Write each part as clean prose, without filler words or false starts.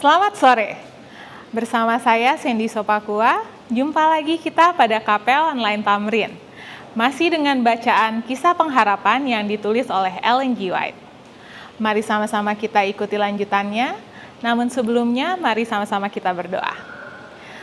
Selamat sore, bersama saya Sandy Sopakua. Jumpa lagi kita pada Kapel Online Tamrin. Masih dengan bacaan kisah pengharapan yang ditulis oleh Ellen G. White. Mari sama-sama kita ikuti lanjutannya, namun sebelumnya mari sama-sama kita berdoa.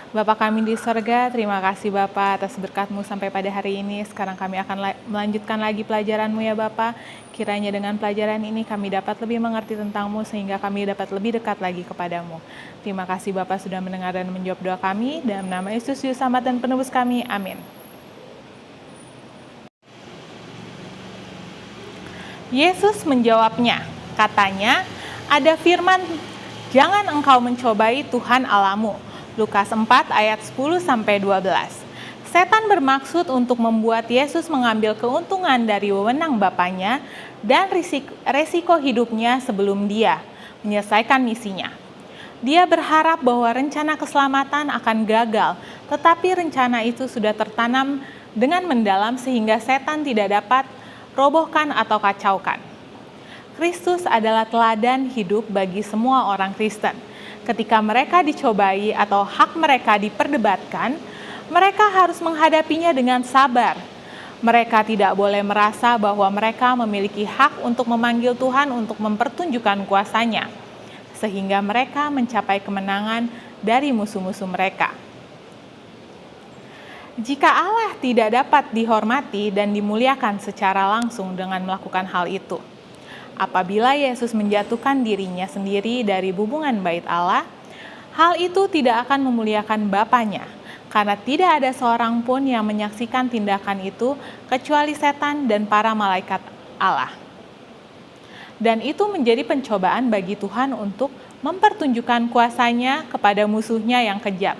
Bapa kami di sorga, terima kasih Bapa atas berkat-Mu sampai pada hari ini. Sekarang kami akan melanjutkan lagi pelajaran-Mu ya Bapa. Kiranya dengan pelajaran ini kami dapat lebih mengerti tentang-Mu sehingga kami dapat lebih dekat lagi kepada-Mu. Terima kasih Bapa sudah mendengar dan menjawab doa kami. Dalam nama Yesus, Juru Selamat dan Penebus kami. Amin. Yesus menjawabnya, katanya, ada firman, jangan engkau mencobai Tuhan Allahmu. Lukas 4 ayat 10-12. Setan bermaksud untuk membuat Yesus mengambil keuntungan dari wewenang Bapaknya dan resiko hidupnya sebelum dia menyelesaikan misinya. Dia berharap bahwa rencana keselamatan akan gagal, tetapi rencana itu sudah tertanam dengan mendalam sehingga setan tidak dapat robohkan atau kacaukan. Kristus adalah teladan hidup bagi semua orang Kristen. Ketika mereka dicobai atau hak mereka diperdebatkan, mereka harus menghadapinya dengan sabar. Mereka tidak boleh merasa bahwa mereka memiliki hak untuk memanggil Tuhan untuk mempertunjukkan kuasa-Nya, sehingga mereka mencapai kemenangan dari musuh-musuh mereka. Jika Allah tidak dapat dihormati dan dimuliakan secara langsung dengan melakukan hal itu, apabila Yesus menjatuhkan dirinya sendiri dari hubungan bait Allah, hal itu tidak akan memuliakan Bapaknya, karena tidak ada seorang pun yang menyaksikan tindakan itu kecuali setan dan para malaikat Allah. Dan itu menjadi pencobaan bagi Tuhan untuk mempertunjukkan kuasa-Nya kepada musuhnya yang kejam.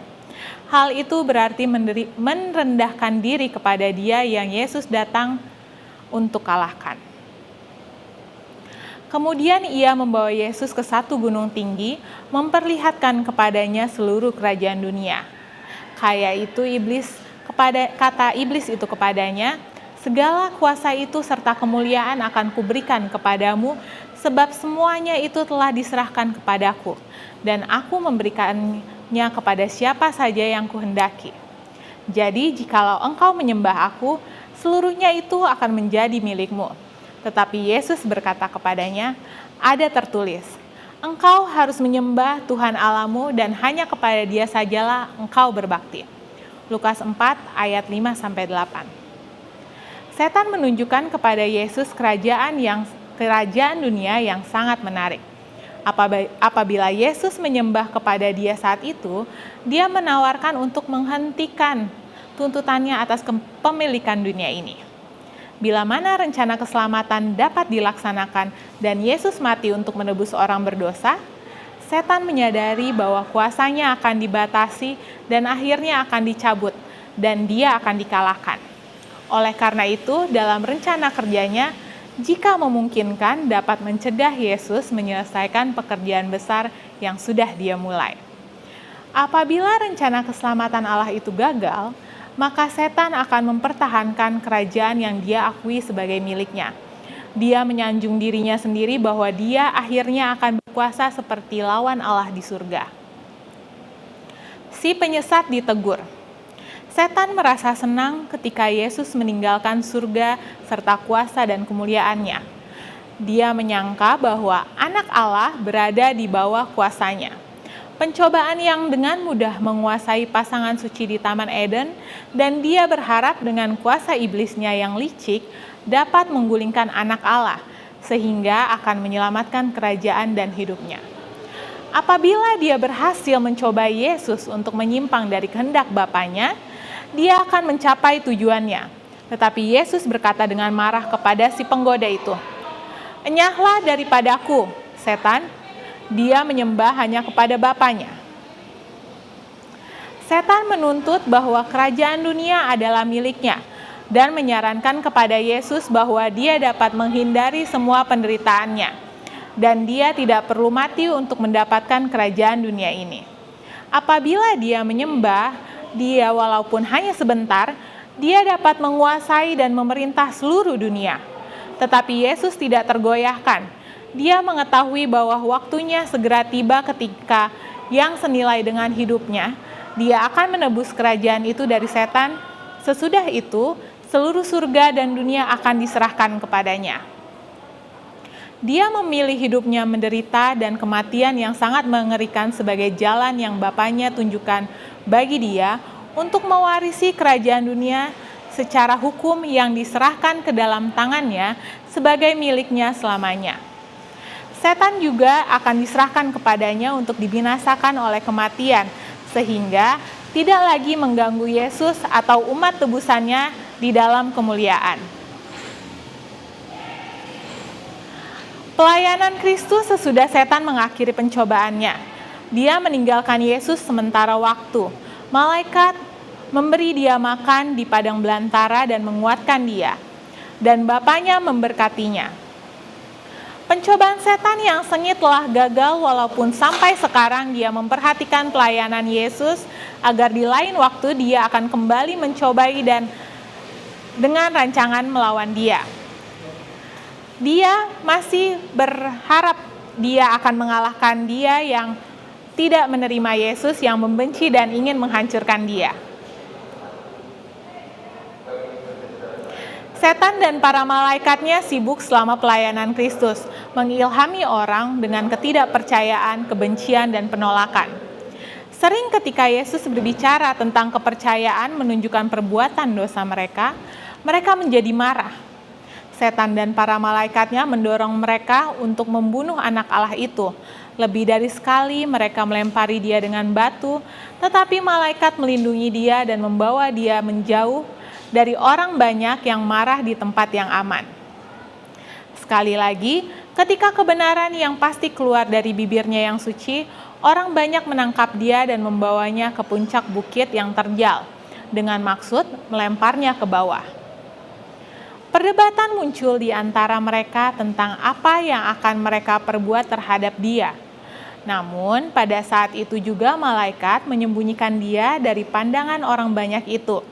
Hal itu berarti merendahkan diri kepada Dia yang Yesus datang untuk kalahkan. Kemudian ia membawa Yesus ke satu gunung tinggi, memperlihatkan kepadanya seluruh kerajaan dunia. Kata iblis itu kepadanya, segala kuasa itu serta kemuliaan akan kuberikan kepadamu, sebab semuanya itu telah diserahkan kepadaku, dan aku memberikannya kepada siapa saja yang kuhendaki. Jadi jikalau engkau menyembah aku, seluruhnya itu akan menjadi milikmu. Tetapi Yesus berkata kepadanya, ada tertulis, engkau harus menyembah Tuhan Allahmu dan hanya kepada Dia sajalah engkau berbakti. Lukas 4 ayat 5-8. Setan menunjukkan kepada Yesus kerajaan dunia yang sangat menarik. Apabila Yesus menyembah kepada Dia saat itu, Dia menawarkan untuk menghentikan tuntutannya atas kepemilikan dunia ini. Bila mana rencana keselamatan dapat dilaksanakan dan Yesus mati untuk menebus orang berdosa, setan menyadari bahwa kuasanya akan dibatasi dan akhirnya akan dicabut dan dia akan dikalahkan. Oleh karena itu, dalam rencana kerjanya, jika memungkinkan dapat mencegah Yesus menyelesaikan pekerjaan besar yang sudah dia mulai. Apabila rencana keselamatan Allah itu gagal, maka setan akan mempertahankan kerajaan yang dia akui sebagai miliknya. Dia menyanjung dirinya sendiri bahwa dia akhirnya akan berkuasa seperti lawan Allah di surga. Si penyesat ditegur. Setan merasa senang ketika Yesus meninggalkan surga serta kuasa dan kemuliaannya. Dia menyangka bahwa anak Allah berada di bawah kuasanya. Pencobaan yang dengan mudah menguasai pasangan suci di Taman Eden, dan dia berharap dengan kuasa iblisnya yang licik dapat menggulingkan anak Allah, sehingga akan menyelamatkan kerajaan dan hidupnya. Apabila dia berhasil mencobai Yesus untuk menyimpang dari kehendak Bapaknya, dia akan mencapai tujuannya. Tetapi Yesus berkata dengan marah kepada si penggoda itu, "Enyahlah daripadaku, setan." Dia menyembah hanya kepada Bapaknya. Setan menuntut bahwa kerajaan dunia adalah miliknya dan menyarankan kepada Yesus bahwa dia dapat menghindari semua penderitaannya dan dia tidak perlu mati untuk mendapatkan kerajaan dunia ini. Apabila dia menyembah Dia walaupun hanya sebentar, dia dapat menguasai dan memerintah seluruh dunia. Tetapi Yesus tidak tergoyahkan. Dia mengetahui bahwa waktunya segera tiba ketika yang senilai dengan hidupnya, dia akan menebus kerajaan itu dari setan. Sesudah itu, seluruh surga dan dunia akan diserahkan kepadanya. Dia memilih hidupnya menderita dan kematian yang sangat mengerikan sebagai jalan yang Bapaknya tunjukkan bagi dia untuk mewarisi kerajaan dunia secara hukum yang diserahkan ke dalam tangannya sebagai miliknya selamanya. Setan juga akan diserahkan kepadanya untuk dibinasakan oleh kematian, sehingga tidak lagi mengganggu Yesus atau umat tebusannya di dalam kemuliaan. Pelayanan Kristus sesudah setan mengakhiri pencobaannya. Dia meninggalkan Yesus sementara waktu. Malaikat memberi dia makan di padang belantara dan menguatkan dia. Dan Bapaknya memberkatinya. Pencobaan setan yang sengit telah gagal walaupun sampai sekarang dia memperhatikan pelayanan Yesus agar di lain waktu dia akan kembali mencobai dan dengan rancangan melawan dia. Dia masih berharap dia akan mengalahkan dia yang tidak menerima Yesus, yang membenci dan ingin menghancurkan dia. Setan dan para malaikatnya sibuk selama pelayanan Kristus, mengilhami orang dengan ketidakpercayaan, kebencian, dan penolakan. Sering ketika Yesus berbicara tentang kepercayaan menunjukkan perbuatan dosa mereka, mereka menjadi marah. Setan dan para malaikatnya mendorong mereka untuk membunuh anak Allah itu. Lebih dari sekali mereka melempari dia dengan batu, tetapi malaikat melindungi dia dan membawa dia menjauh dari orang banyak yang marah di tempat yang aman. Sekali lagi, ketika kebenaran yang pasti keluar dari bibirnya yang suci, orang banyak menangkap dia dan membawanya ke puncak bukit yang terjal, dengan maksud melemparnya ke bawah. Perdebatan muncul di antara mereka tentang apa yang akan mereka perbuat terhadap dia. Namun, pada saat itu juga malaikat menyembunyikan dia dari pandangan orang banyak itu.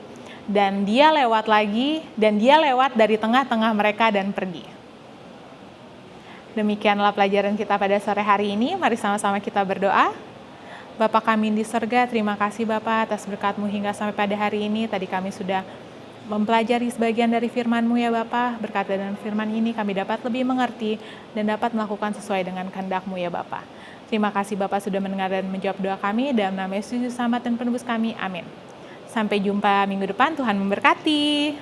Dan dia lewat dari tengah-tengah mereka dan pergi. Demikianlah pelajaran kita pada sore hari ini. Mari sama-sama kita berdoa. Bapa kami di surga, terima kasih Bapa atas berkat-Mu hingga sampai pada hari ini. Tadi kami sudah mempelajari sebagian dari firman-Mu ya Bapa. Berkat dengan firman ini kami dapat lebih mengerti dan dapat melakukan sesuai dengan kehendak-Mu ya Bapa. Terima kasih Bapa sudah mendengar dan menjawab doa kami. Dalam nama Yesus Selamat dan Penebus kami. Amin. Sampai jumpa minggu depan, Tuhan memberkati.